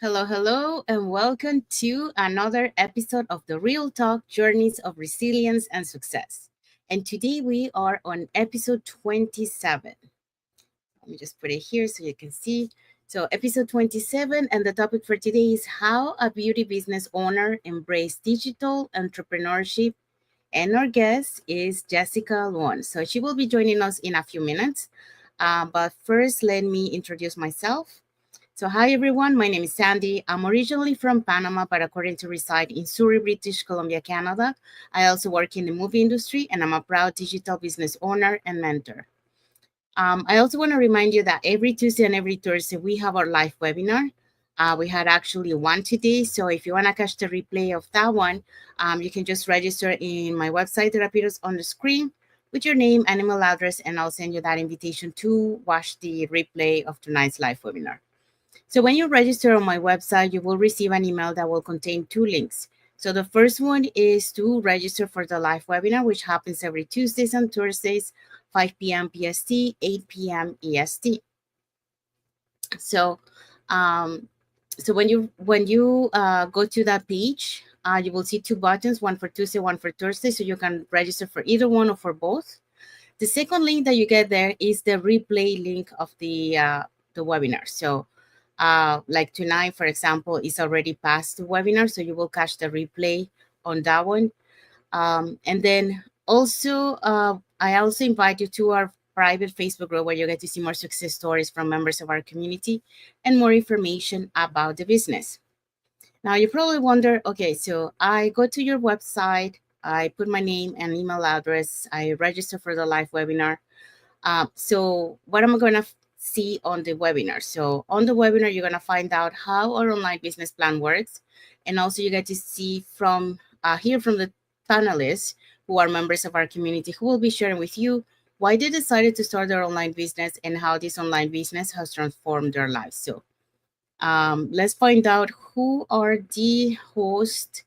Hello, and welcome to another episode of the Real Talk Journeys of Resilience and Success. And today we are on episode 27. Let me just put it here so you can see. So, episode 27, and the topic for today is how a beauty business owner embraced digital entrepreneurship. And our guest is Jessica Luong. So, she will be joining us in a few minutes. But first, let me introduce myself. So, hi everyone, my name is Sandy. I'm originally from Panama, but according to reside in Surrey, British Columbia, Canada. I also work in the movie industry, and I'm a proud digital business owner and mentor. I also want to remind you that every Tuesday and every Thursday we have our live webinar. We had actually one today, so if you want to catch the replay of that one, you can just register in my website that appears on the screen with your name and email address, and I'll send you that invitation to watch the replay of tonight's live webinar. So when you register on my website, you will receive an email that will contain two links. So the first one is to register for the live webinar, which happens every Tuesdays and Thursdays, 5 p.m. PST, 8 p.m. EST. So, um, so when you go to that page, you will see two buttons, one for Tuesday, one for Thursday. So you can register for either one or for both. The second link that you get there is the replay link of the webinar. So like tonight, for example, is already past the webinar, so you will catch the replay on that one. And then also, I also invite you to our private Facebook group where you get to see more success stories from members of our community and more information about the business. Now, you probably wonder, okay, so I go to your website, I put my name and email address, I register for the live webinar. So what am I going to see on the webinar? So on the webinar, you're going to find out how our online business plan works. And also you get to see hear from the panelists who are members of our community who will be sharing with you why they decided to start their online business and how this online business has transformed their lives. So let's find out who are the hosts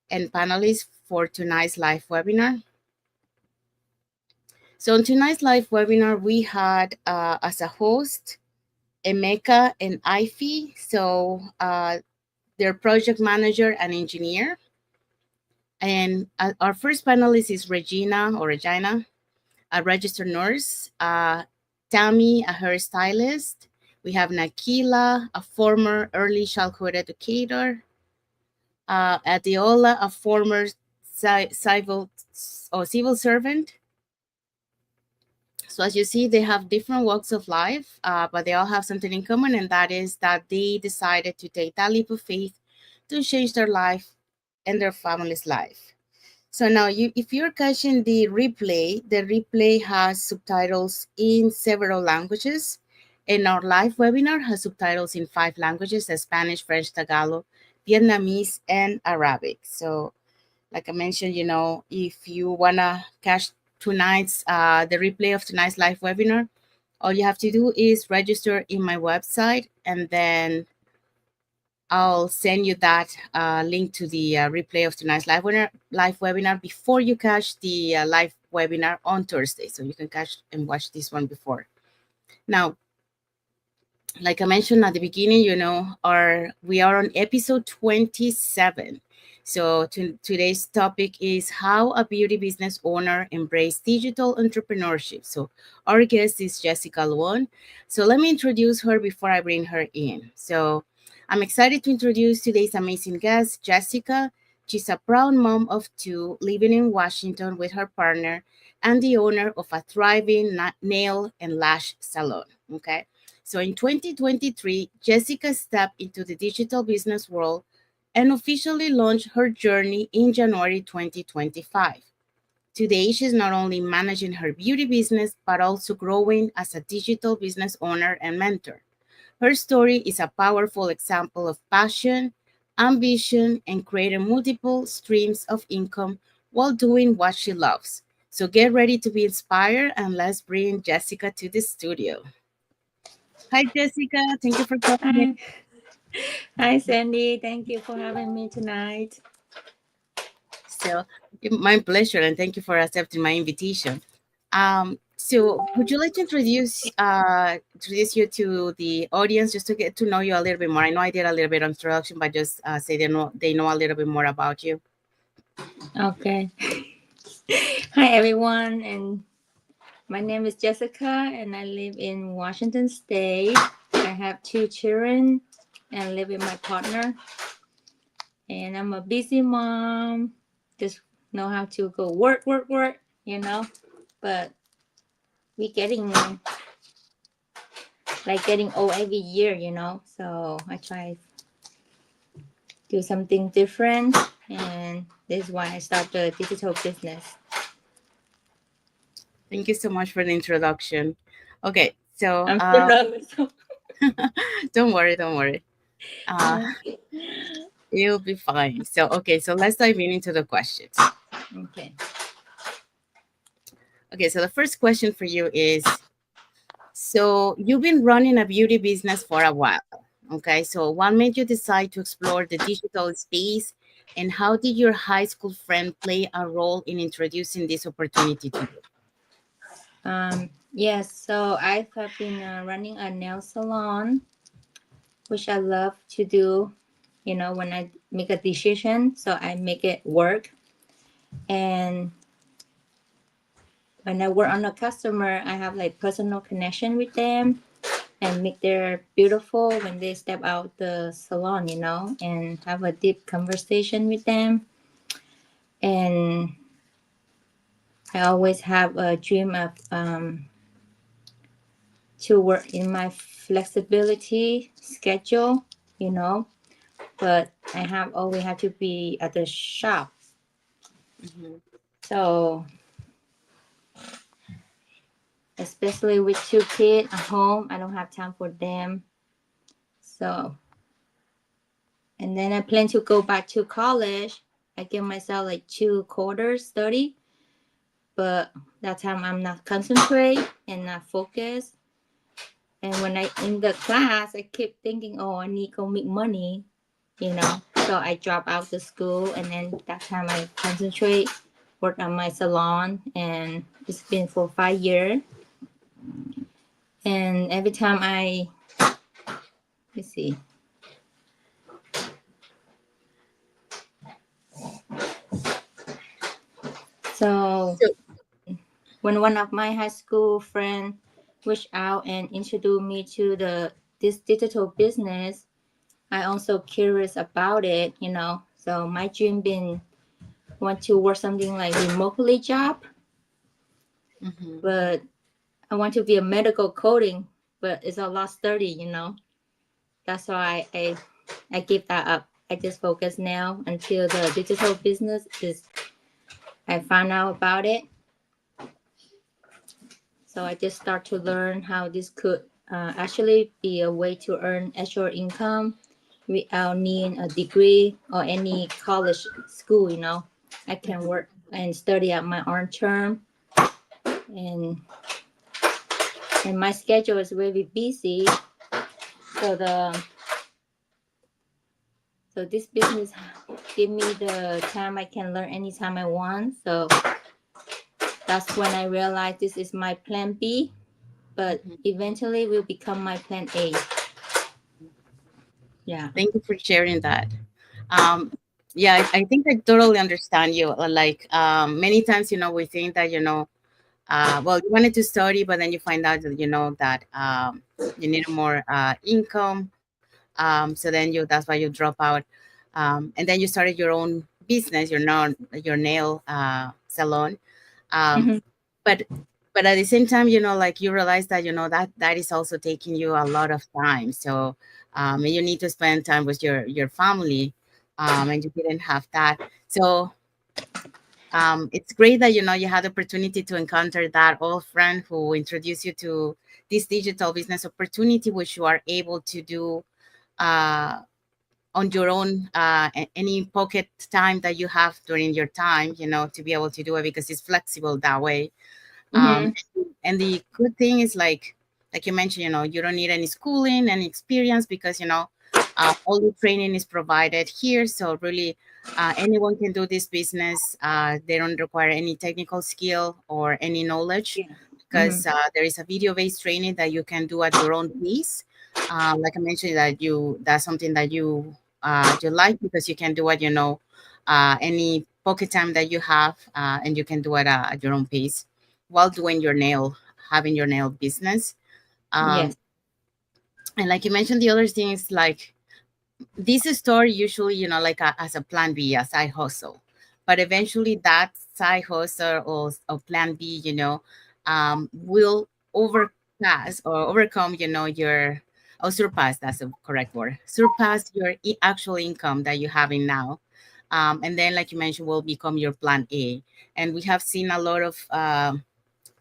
and panelists for tonight's live webinar. So on tonight's live webinar, we had as a host, Emeka and Ife. So they're project manager and engineer. And our first panelist is Regina, a registered nurse. Tammy, a hairstylist. We have Nakila, a former early childhood educator. Adiola, a former civil servant. So as you see, they have different walks of life, but they all have something in common, and that is that they decided to take that leap of faith to change their life and their family's life. So now, if you're catching the replay has subtitles in several languages, and our live webinar has subtitles in 5 languages: Spanish, French, Tagalog, Vietnamese, and Arabic. So like I mentioned, if you wanna catch the replay of tonight's live webinar, all you have to do is register in my website, and then I'll send you that link to the replay of tonight's live webinar before you catch the live webinar on Thursday, so you can catch and watch this one before. Now, like I mentioned at the beginning, we are on episode 27. So today's topic is how a beauty business owner embraced digital entrepreneurship. So our guest is Jessica Luong. So let me introduce her before I bring her in. So I'm excited to introduce today's amazing guest, Jessica. She's a proud mom of 2 living in Washington with her partner and the owner of a thriving nail and lash salon. Okay. So in 2023, Jessica stepped into the digital business world and officially launched her journey in January 2025. Today, she's not only managing her beauty business, but also growing as a digital business owner and mentor. Her story is a powerful example of passion, ambition, and creating multiple streams of income while doing what she loves. So get ready to be inspired, and let's bring Jessica to the studio. Hi, Jessica. Thank you for coming. Hi, hi, Sandy. Thank you for having me tonight. So, my pleasure, and thank you for accepting my invitation. So, would you like to introduce you to the audience just to get to know you a little bit more? I know I did a little bit of introduction, but just say they know a little bit more about you. Okay. Hi, everyone. And my name is Jessica, and I live in Washington State. I have two children and live with my partner. And I'm a busy mom. Just know how to go work, work, work, you know. But we getting getting old every year, you know. So I try do something different, and this is why I start the digital business. Thank you so much for the introduction. Okay, so I'm still nervous. don't worry, don't worry. Uh, you'll be fine. So, okay, so let's dive into the questions. Okay. Okay, so the first question for you is, so you've been running a beauty business for a while. Okay, so what made you decide to explore the digital space, and how did your high school friend play a role in introducing this opportunity to you? Yes, so I have been running a nail salon, which I love to do. You know, when I make a decision, so I make it work. And when I work on a customer, I have like personal connection with them and make their beautiful when they step out the salon, you know, and have a deep conversation with them. And I always have a dream of to work in my flexibility schedule, you know, but I have always had to be at the shop. Mhm, So especially with two kids at home, I don't have time for them. So and then I plan to go back to college. I give myself like 2 quarters study, but that time I'm not concentrate and not focus. And when I in the class, I keep thinking, oh, I need to go make money, you know. So I drop out the school, and then that time I concentrate, work on my salon, and it's been for 5 years. And every time let's see, so So, when one of my high school friend reached out and introduced me to the this digital business, I also curious about it, you know. So my dream been want to work something like remotely job, mhm. but I want to be a medical coding, but it's a lot study, you know. That's why I give that up. I just focus now until the digital business is I find out about it. So I just start to learn how this could actually be a way to earn extra income without needing a degree or any college school. You know, I can Mhm. work and study at my own term, and and my schedule is very busy. So this business give me the time I can learn anytime I want. So that's when I realized this is my plan B, but Mhm. eventually will become my plan A. Yeah. Thank you for sharing that. Um, yeah, I think I totally understand you. Like many times, we think that well, you wanted to study, but then you find out that that you need more income. So then that's why you drop out, and then you started your own business, your nail salon. Um, Mhm. but at the same time, like you realize that that is also taking you a lot of time. So and you need to spend time with your family, and you didn't have that. So it's great that you had the opportunity to encounter that old friend who introduced you to this digital business opportunity, which you are able to do uh, on your own, any pocket time that you have during your time, to be able to do it because it's flexible that way. um, Mhm. and the good thing is like you mentioned, you don't need any schooling, any experience, because all the training is provided here. So really, anyone can do this business. They don't require any technical skill or any knowledge. Yeah. because there is a video-based training that you can do at your own pace. Like I mentioned, that's something that you like because you can do it, any pocket time that you have, and you can do it at your own pace while doing having your nail business. Um, Yes. and like you mentioned, the other thing is like this store usually, like as a plan B, a side hustle, but eventually that side hustle or plan B, will overpass or overcome, your or surpass. That's the correct word. Surpass your actual income that you're having now, and then, like you mentioned, will become your plan A. And we have seen a lot of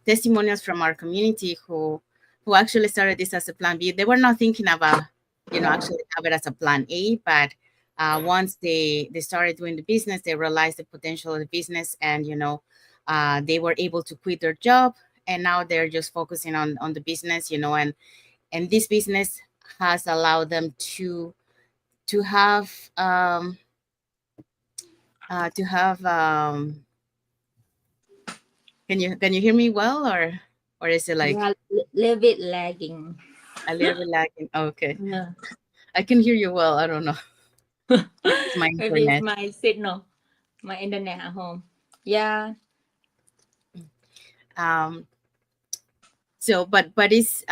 testimonials from our community who actually started this as a plan B. They were not thinking about, actually have it as a plan A, but once they started doing the business, they realized the potential of the business, and they were able to quit their job, and now they're just focusing on the business, and this business has allowed them to have to have can you hear me well, or is it You like are a little bit lagging. a little bit lagging? Okay. Yeah. I can hear you well. I don't know. Maybe it's my Maybe it's internet. my signal, my internet at home. Yeah. Um, but it's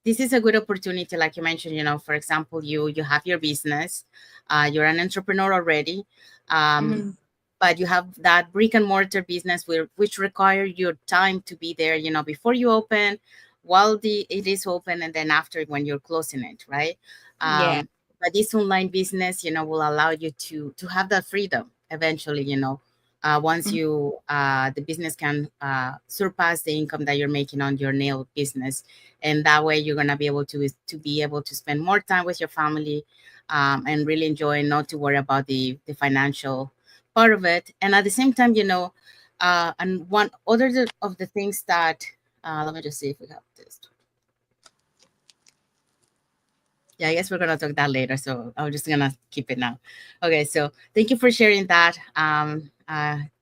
this is a good opportunity, like you mentioned. For example, you have your business, you're an entrepreneur already, um, Mm-hmm. but you have that brick and mortar business which require your time to be there. Before you open, while it is open, and then after when you're closing it, right? Yeah. But this online business, will allow you to have that freedom eventually. Once Mhm. the business can surpass the income that you're making on your nail business, and that way you're gonna be able to be able to spend more time with your family, and really enjoy, not to worry about the financial part of it. And at the same time, and one other of the things that let me just see if we have this. Yeah, I guess we're gonna talk that later. So I'm just gonna keep it now. Okay, so thank you for sharing that.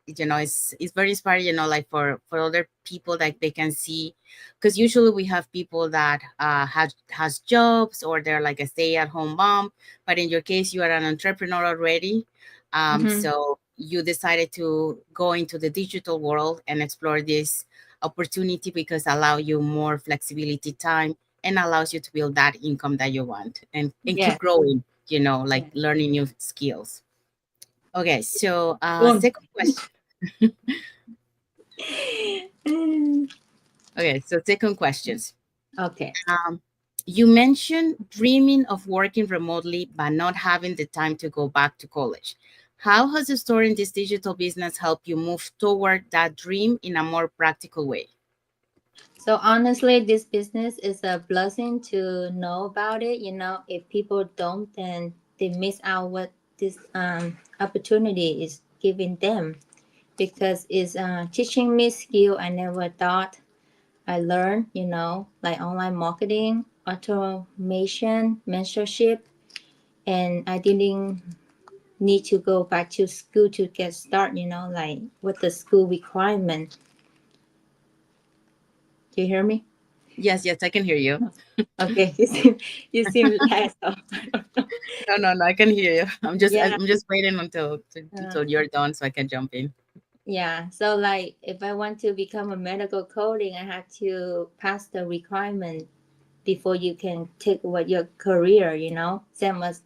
It's very inspiring, like for other people that they can see, because usually we have people that has jobs, or they're like a stay-at-home mom, but in your case, you are an entrepreneur already. Mhm. So you decided to go into the digital world and explore this opportunity because allow you more flexibility time, and allows you to build that income that you want, and keep Yeah. growing, like Yeah. learning new skills. Okay, so Luong. second question. Okay, so second questions. Okay. um, you mentioned dreaming of working remotely but not having the time to go back to college. How has the store in this digital business helped you move toward that dream in a more practical way? So honestly, this business is a blessing to know about it. If people don't, then they miss out what this opportunity is giving them, because it's teaching me skill I never thought I learned. Like online marketing, automation, mentorship, and I didn't need to go back to school to get started. Like what the school requirement. Do you hear me? Yes, yes, I can hear you. Okay, you seem less. So I don't know. No, I can hear you. i'm just Yeah, i'm just waiting uh, until you're done so I can jump in. yeah. So like, if I want to become a medical coding, I have to pass the requirement before you can take what your career. Same as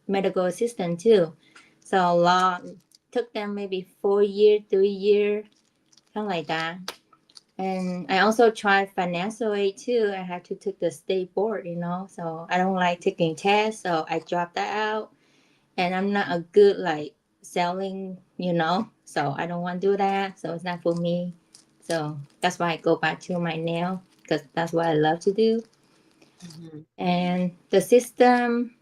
medical assistant too. So a lot took them maybe 4 year, 3 year, kind of like that. And I also tried financial aid too. I had to take the state board. So I don't like taking tests, so I dropped that out. And I'm not a good like selling, so I don't want to do that. So it's not for me. So that's why I go back to my nail, because that's what I love to do. Mhm. And the system,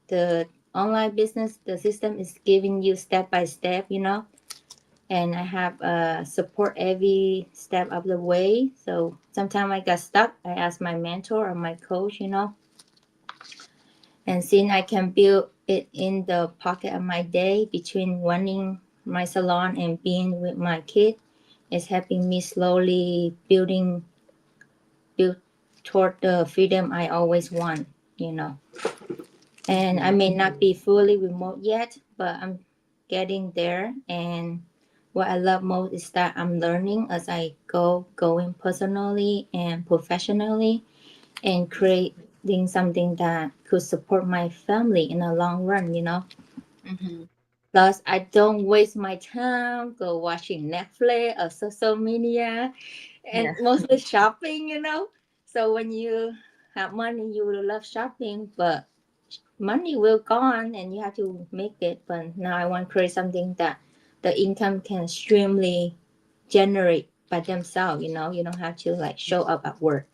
the online business, the system is giving you step by step, and I have support every step of the way. So sometimes I got stuck, I ask my mentor or my coach, and since I can build it in the pocket of my day between running my salon and being with my kid, It's helping me slowly build toward the freedom I always want, you know. And I Mhm. may not be fully remote yet, but I'm getting there. And what I love most is that I'm learning as I go, going personally and professionally, and creating something that could support my family in the long run, you know. Mhm. Plus, I don't waste my time go watching Netflix or social media and Yeah. mostly shopping, you know. So when you have money, you will love shopping, but money will gone and you have to make it. But now I want to create something that the income can extremely generate by themselves, you know. You don't have to like show up at work.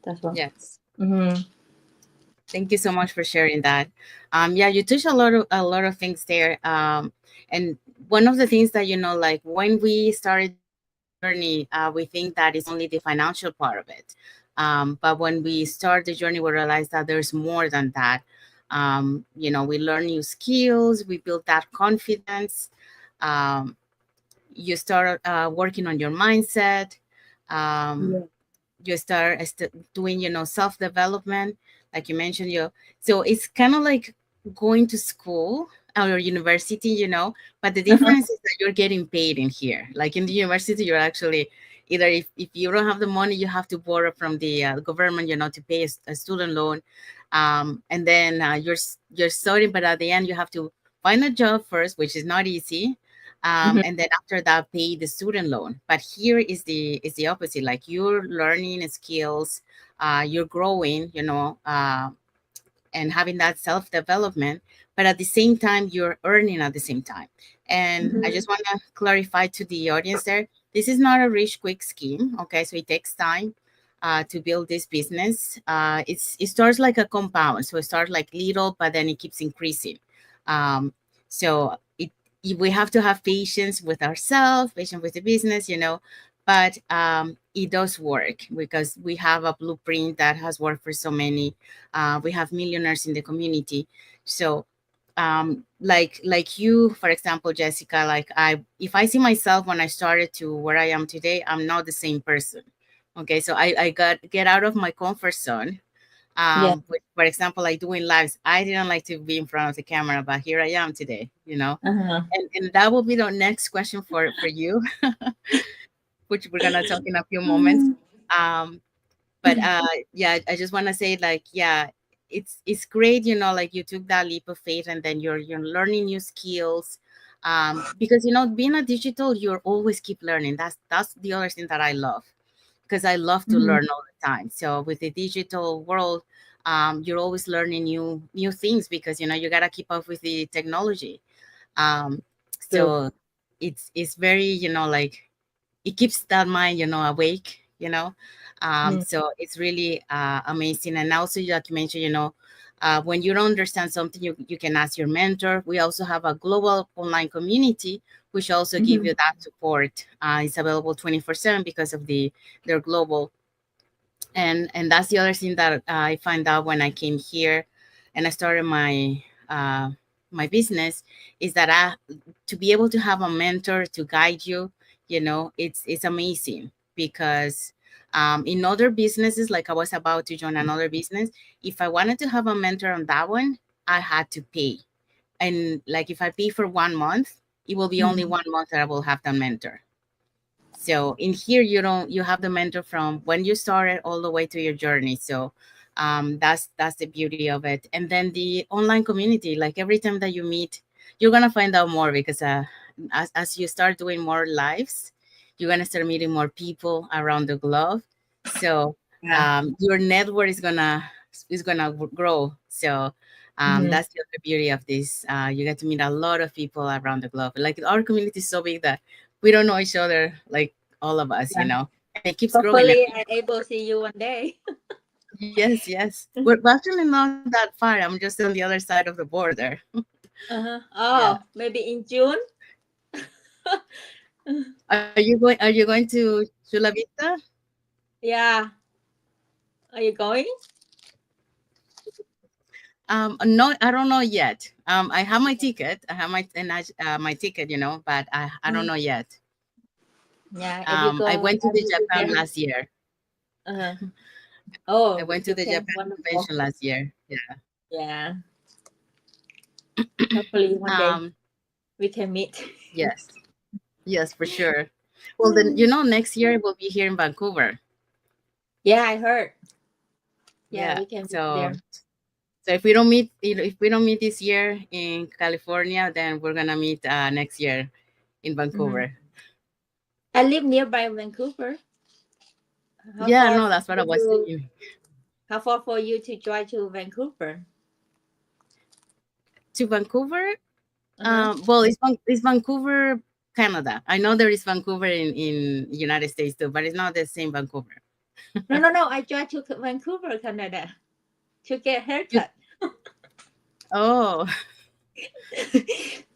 That's what. Yes. Mm-hmm. Thank you so much for sharing that. Yeah, you touched a lot of things there. And one of the things that like when we started this journey, we think that it's only the financial part of it. But when we start the journey, we realize that there's more than that. We learn new skills, we build that confidence. Um, you start working on your mindset. Um, Yeah. you start doing self development, like you mentioned. So it's kind of like going to school or university, but the Uh-huh. difference is that you're getting paid in here. Like in the university, you're actually either, if you don't have the money, you have to borrow from the government, to pay a student loan. And then you're studying, but at the end you have to find a job first, which is not easy. Mm-hmm. And then after that, pay the student loan. But here is the opposite. Like you're learning skills, you're growing, and having that self development, but at the same time you're earning at the same time. And I Mm-hmm. just want to clarify to the audience there, this is not a rich quick scheme. Okay, so it takes time to build this business. It starts like a compound, so it starts like little, but then it keeps increasing. So we have to have patience with ourselves, patience with the business, but it does work because we have a blueprint that has worked for so many. We have millionaires in the community. So like you, for example, Jessica, like if I see myself when I started to where I am today, I'm not the same person. Okay, so I got get out of my comfort zone. Yeah. For example, like doing lives, I didn't like to be in front of the camera, but here I am today. Uh-huh. And that will be the next question for you, which we're gonna talk in a few moments. Mm-hmm. um but yeah, I just want to say, like, yeah, it's great, like you took that leap of faith, and then you're learning new skills. Because being a digital, you're always keep learning. That's the other thing that I love, because I love to learn all the time. So with the digital world, you're always learning new things, because you got to keep up with the technology. um True. so it's very, like, it keeps that mind, awake. So it's really amazing. And also, like you mentioned, when you don't understand something, you can ask your mentor. We also have a global online community, which also give Mm-hmm. you that support. It's available 24/7 because of they're global. And that's the other thing that I find out when I came here and I started my business, is that to be able to have a mentor to guide you, it's amazing. Because in other businesses, like I was about to join another business, if I wanted to have a mentor on that one, I had to pay. And like if I pay for 1 month, it will be only Mm-hmm. 1 month that I will have the mentor. So in here, you have the mentor from when you started all the way to your journey. So that's the beauty of it. And then the online community, like every time that you meet, you're gonna find out more, because as you start doing more lives, you're gonna start meeting more people around the globe. So Yeah. your network is gonna grow. So Mm-hmm. that's the other beauty of this. You get to meet a lot of people around the globe. Like our community is so big that we don't know each other, like all of us, Yeah. and it keeps growing. Hopefully, I able to see you one day. Yes, yes. We're actually not that far. I'm just on the other side of the border. Uh-huh. Yeah. Oh, maybe in June. Are you going to Chula Vista? Yeah. Are you going? No, I don't know yet. I have my ticket. I have my ticket, but I don't Mm. know yet. Yeah, if you I go went to the visit Japan there. last year. Uh-huh. I Oh, went to the Japan's Japan wonderful. convention last year. Yeah. Yeah. Hopefully one day Um, we can meet. yes. Yes, for sure. Well, then, next year we'll be here in Vancouver. Yeah, I heard. Yeah, Yeah. we can meet So, there. if we don't meet, if we don't meet this year in California, then we're gonna meet next year in Hmm. Vancouver. I live nearby Vancouver. How Yeah, far no, for that's what I was you? saying. How far for you to drive to Vancouver? To Vancouver. Uh-huh. Well, it's Vancouver, Canada. I know there is Vancouver in United States too, but it's not the same Vancouver. No, no, no. I drive to Vancouver, Canada, to get You, haircut. oh,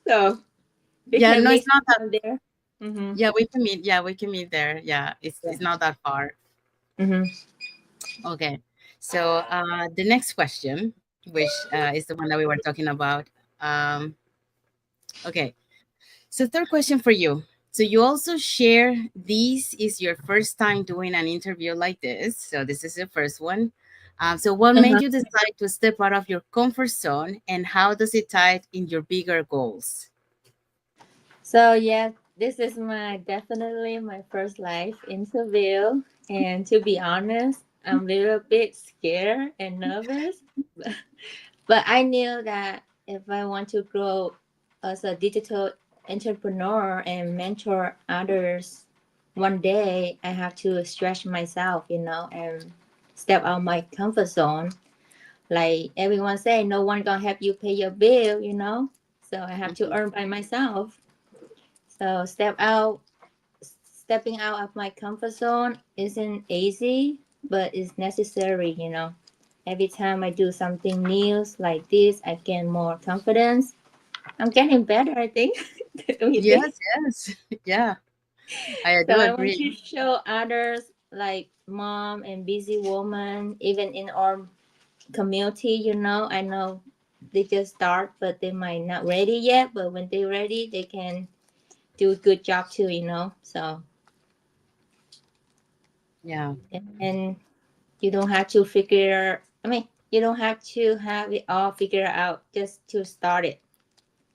So we yeah, can no, it's meet not that. sometime there. Mm-hmm. Yeah, we can meet. Yeah, we can meet there. Yeah, it's Yeah. not that far. Mm-hmm. Okay. So the next question, which is the one that we were talking about. Um, okay. So third question for you. So you also share this is your first time doing an interview like this. So this is the first one. So what made Uh-huh. you decide to step out of your comfort zone, and how does it tie in your bigger goals? So yeah, this is my definitely my first live interview, and to be honest, I'm a little bit scared and nervous. But I knew that if I want to grow as a digital entrepreneur and mentor others, one day I have to stretch myself, and step out my comfort zone. Like everyone say, no one gonna help you pay your bill. So I have to Mhm. earn by myself. So stepping out of my comfort zone isn't easy, but it's necessary. Every time I do something new like this, I gain more confidence. I'm getting better, I think. Don't you think? Yes, yes, yeah, I So do I want agree. to show others, like mom and busy woman, even in our community. I know they just start, but they might not ready yet. But when they're ready, they can do a good job too. So Yeah. and you don't have to figure. I mean, you don't have to have it all figured out just to start it.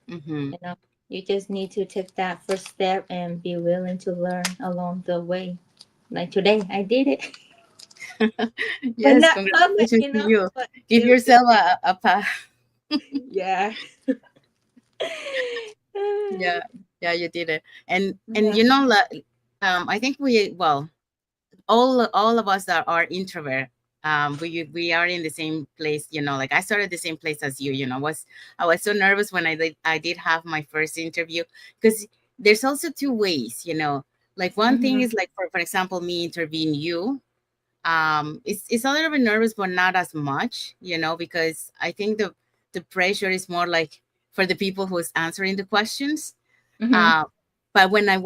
Mm-hmm. You know, you just need to take that first step and be willing to learn along the way. Like today, I did it, but Yes, not perfect, congratulations to you. but Give it yourself a pat. yeah. Yeah, yeah, you did it. And Yeah. like, I think all of us that are introvert, we are in the same place. Like I started the same place as you. I was so nervous when I did have my first interview, because there's also two ways. Like one thing Mm-hmm. is, like, for example, me interviewing you. It's a little bit nervous, but not as much, because I think the pressure is more like for the people who's answering the questions. Mm-hmm. uh, but when I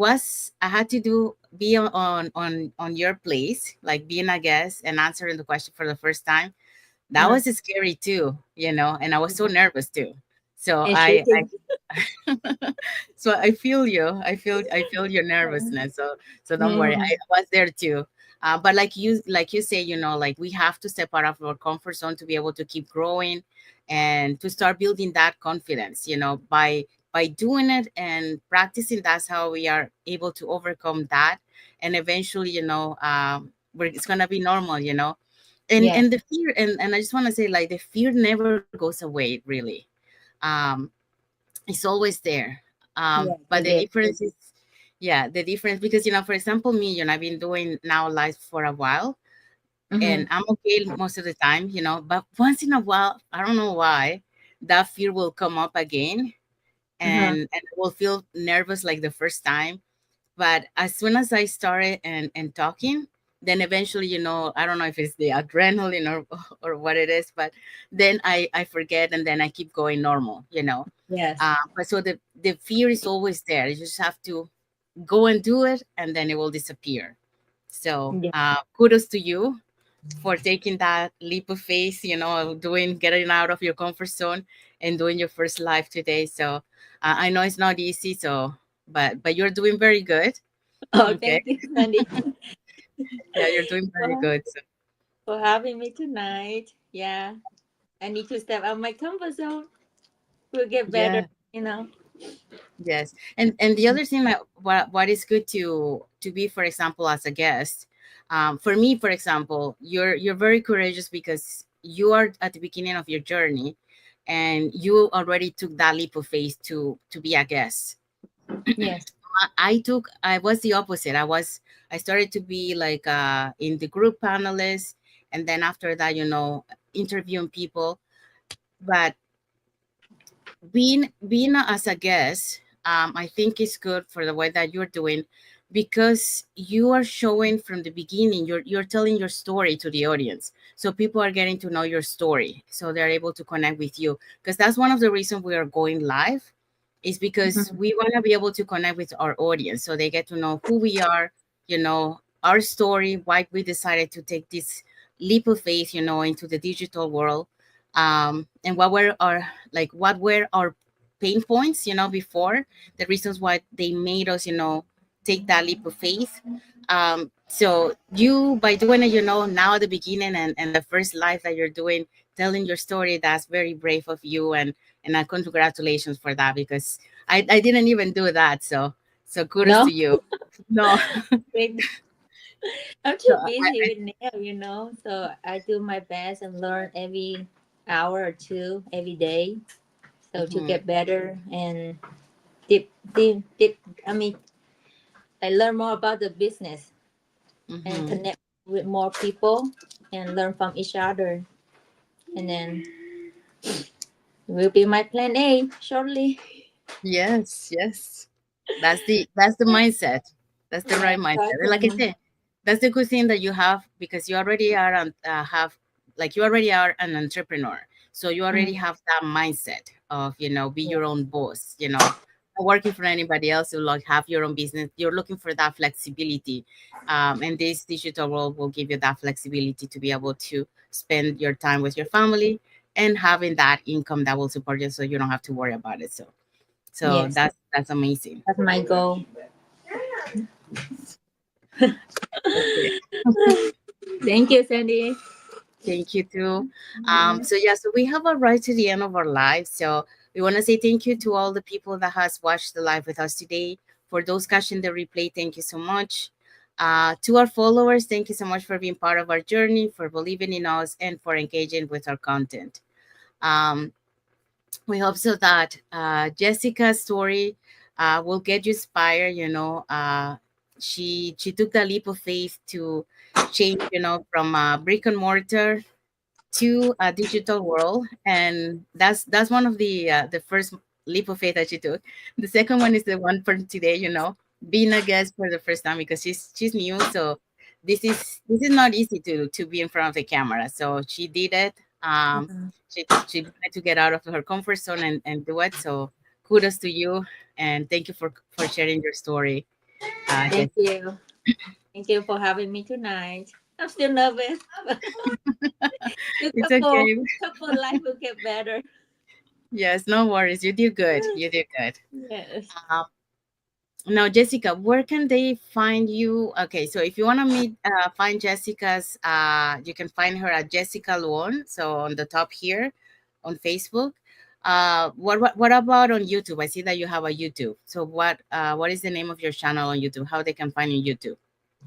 had to be on your place, like being a guest and answering the question for the first time. That Uh-huh. was scary too, and I was so nervous too. So And I shaking. so I feel you. I feel your nervousness. So don't worry. Mm-hmm. I was there too. But like you say, like we have to step out of our comfort zone to be able to keep growing and to start building that confidence. By doing it and practicing, that's how we are able to overcome that, and eventually, it's gonna be normal. And Yeah. and the fear, and I just want to say, like, the fear never goes away, really. um it's always there. Yeah. But It the is. difference is, yeah, the difference, because, for example, me, I've been doing now live for a while, and Mm-hmm. I'm okay most of the time, but once in a while, I don't know why, that fear will come up again, Uh-huh. and I will feel nervous like the first time. But as soon as I started and talking, then eventually, I don't know if it's the adrenaline or what it is, but then I forget, and then I keep going normal. Yes. But so the fear is always there. You just have to go and do it, and then it will disappear. So Yeah. kudos to you for taking that leap of faith, getting out of your comfort zone and doing your first live today. So I know it's not easy, but you're doing very good. Oh, Okay. thank you, Sandy, Yeah, you're doing very for, good. So, for having me tonight. Yeah, I need to step out my comfort zone. We'll get better, yeah. you know. Yes, and the other thing that what is good to be, for example, as a guest, for me, for example, you're very courageous because you are at the beginning of your journey, and you already took that leap of faith to be a guest. Yes. I was the opposite. I started to be like in the group panelists, and then after that, interviewing people, but being as a guest, I think is good for the way that you're doing, because you are showing from the beginning, you're telling your story to the audience, so people are getting to know your story, so they're able to connect with you, because that's one of the reasons we are going live, is because Mhm. we want to be able to connect with our audience, so they get to know who we are, our story, why we decided to take this leap of faith, into the digital world, and what were our pain points, before, the reasons why they made us, take that leap of faith. So you, by doing it, now at the beginning, and the first live that you're doing, telling your story, that's very brave of you, and congratulations for that, because I didn't even do that, so kudos No, to you. No. wait, I'm So too busy with nail, you know. So I do my best and learn every hour or two every day. So to mhm, get better and deep. I mean, I learn more about the business and mhm. connect with more people and learn from each other. And then will be my plan A shortly. Yes, yes. That's the mindset. That's the Yeah, right mindset. And like I exciting. said, that's the good thing that you have, because you already are you already are an entrepreneur. So you already Mm, have that mindset of, be yeah. your own boss, not working for anybody else, to like have your own business. You're looking for that flexibility. And this digital world will give you that flexibility to be able to spend your time with your family, and having that income that will support you, so you don't have to worry about it. So Yes, that's amazing. that's my goal. Yes. Okay. Thank you, Sandy. Thank you too. So we have arrived to the end of our live. So we want to say thank you to all the people that has watched the live with us today. For those catching the replay, thank you so much. To our followers, thank you so much for being part of our journey, for believing in us, and for engaging with our content. Um, we hope so that Jessica's story will get you inspired. She took the leap of faith to change, from brick and mortar to a digital world, and that's one of the first leap of faith that she took. The second one is the one for today, being a guest for the first time, because she's new, so this is not easy to be in front of the camera, so she did it. She tried to get out of her comfort zone, and do it, so kudos to you, and thank you for sharing your story, Thank Jessica. you. Thank you for having me tonight. I'm still nervous. But It's okay. couple life will get better. Yes, no worries, you did good, you did good. Yes. Um, Now, Jessica, where can they find you? Okay, so if you want to find Jessica's, you can find her at Jessica Luong. So on the top here, on Facebook. What about on YouTube? I see that you have a YouTube. So what is the name of your channel on YouTube? How they can find you on YouTube?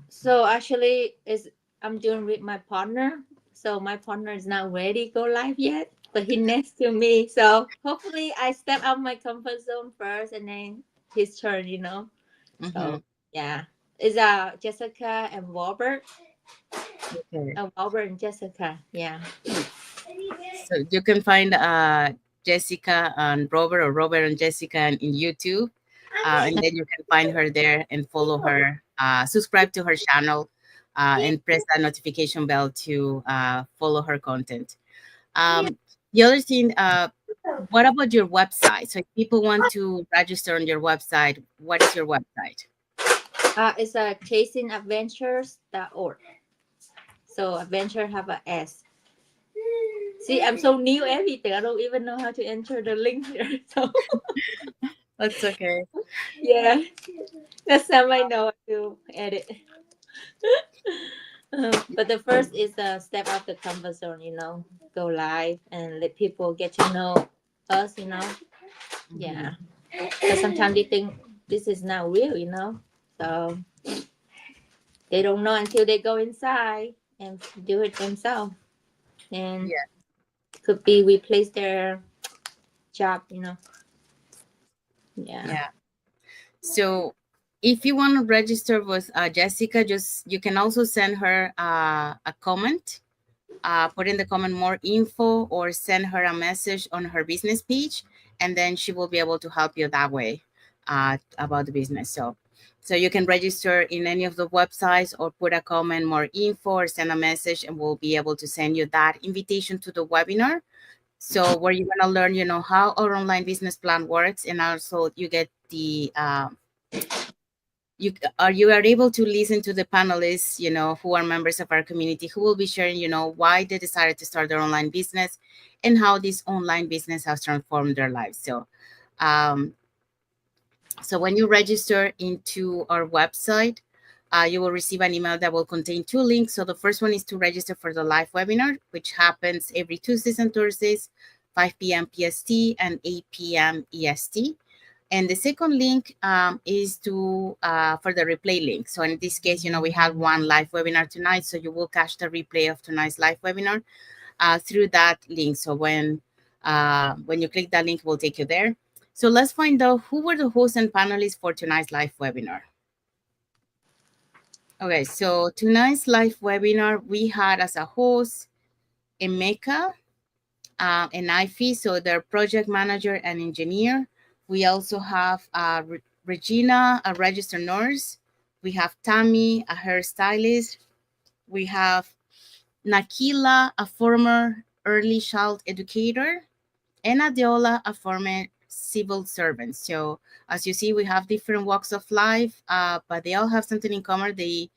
So actually, is I'm doing with my partner. So my partner is not ready to go live yet, but he next to me. So hopefully, I step out my comfort zone first, and then his turn. You know. Mm-hmm. So yeah, it's Jessica and Robert. Okay. Robert and Jessica. Yeah. So you can find Jessica and Robert, or Robert and Jessica in YouTube, and then you can find her there and follow her, subscribe to her channel, and press that notification bell to follow her content. Um, the other thing, what about your website? So if people want to register on your website, what is your website? It's chasingadventures.org. So adventure have a S. See, I'm so new everything. I don't even know how to enter the link here. So That's okay. Yeah, that's time I know to edit. But the first is step out the comfort zone. Go live and let people get to know us. Mhm. Yeah, because sometimes they think this is not real. So they don't know until they go inside and do it themselves, and Yeah, could be replace their job. Yeah. yeah. So if you want to register with Jessica, just you can also send her a comment. Put in the comment more info or send her a message on her business page, and then she will be able to help you that way about the business. So you can register in any of the websites or put a comment more info or send a message, and we'll be able to send you that invitation to the webinar. So where you're gonna learn, how our online business plan works, and also you get the you are able to listen to the panelists, who are members of our community, who will be sharing, why they decided to start their online business and how this online business has transformed their lives. Um, so when you register into our website, you will receive an email that will contain two links. So the first one is to register for the live webinar, which happens every Tuesdays and Thursdays, 5 p.m. PST and 8 p.m. EST. And the second link is to for the replay link. So in this case, we had one live webinar tonight, so you will catch the replay of tonight's live webinar through that link. So when you click that link, it will take you there. So let's find out who were the hosts and panelists for tonight's live webinar. Okay, so tonight's live webinar, we had as a host Emeka and Ife, so they're project manager and engineer. We also have Regina, a registered nurse. We have Tammy, a hairstylist. We have Nakila, a former early child educator, and Adiola, a former civil servant. So as you see, we have different walks of life, but they all have something in common. They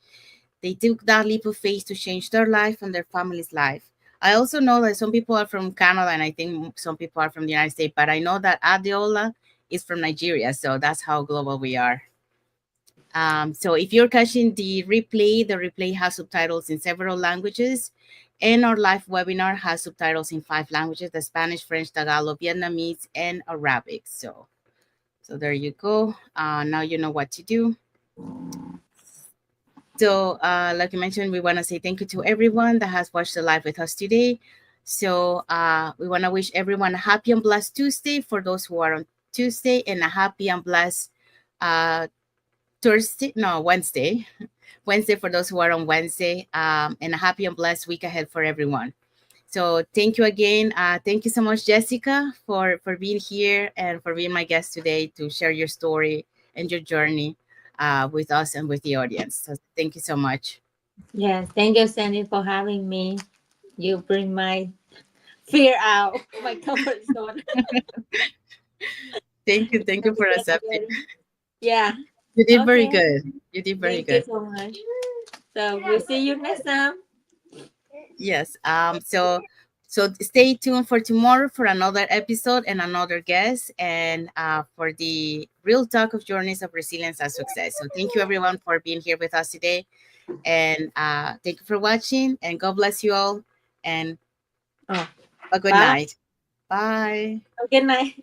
took that leap of faith to change their life and their family's life. I also know that some people are from Canada, and I think some people are from the United States, but I know that Adiola is from Nigeria. So that's how global we are. So if you're catching the replay has subtitles in several languages, and our live webinar has subtitles in 5 languages: the Spanish, French, Tagalog, Vietnamese, and Arabic. So there you go. Now you know what to do. So, like I mentioned, we want to say thank you to everyone that has watched the live with us today. So, we want to wish everyone a happy and blessed Tuesday for those who are on Tuesday, and a happy and blessed uh, Wednesday. Wednesday for those who are on Wednesday, and a happy and blessed week ahead for everyone. So, thank you again. Thank you so much, Jessica, for being here and for being my guest today to share your story and your journey with us and with the audience. So, thank you so much. Yes. Thank you, Sandy, for having me. You bring my fear out, my comfort zone. Thank you for accepting. Yeah. You did very Okay. good. You did very Thank you good. so much. So we'll see you next time. Yes. So stay tuned for tomorrow for another episode and another guest, and for the real talk of journeys of resilience and success. So thank you everyone for being here with us today, and thank you for watching. And God bless you all. And Oh, a good bye. night. Bye. Good night.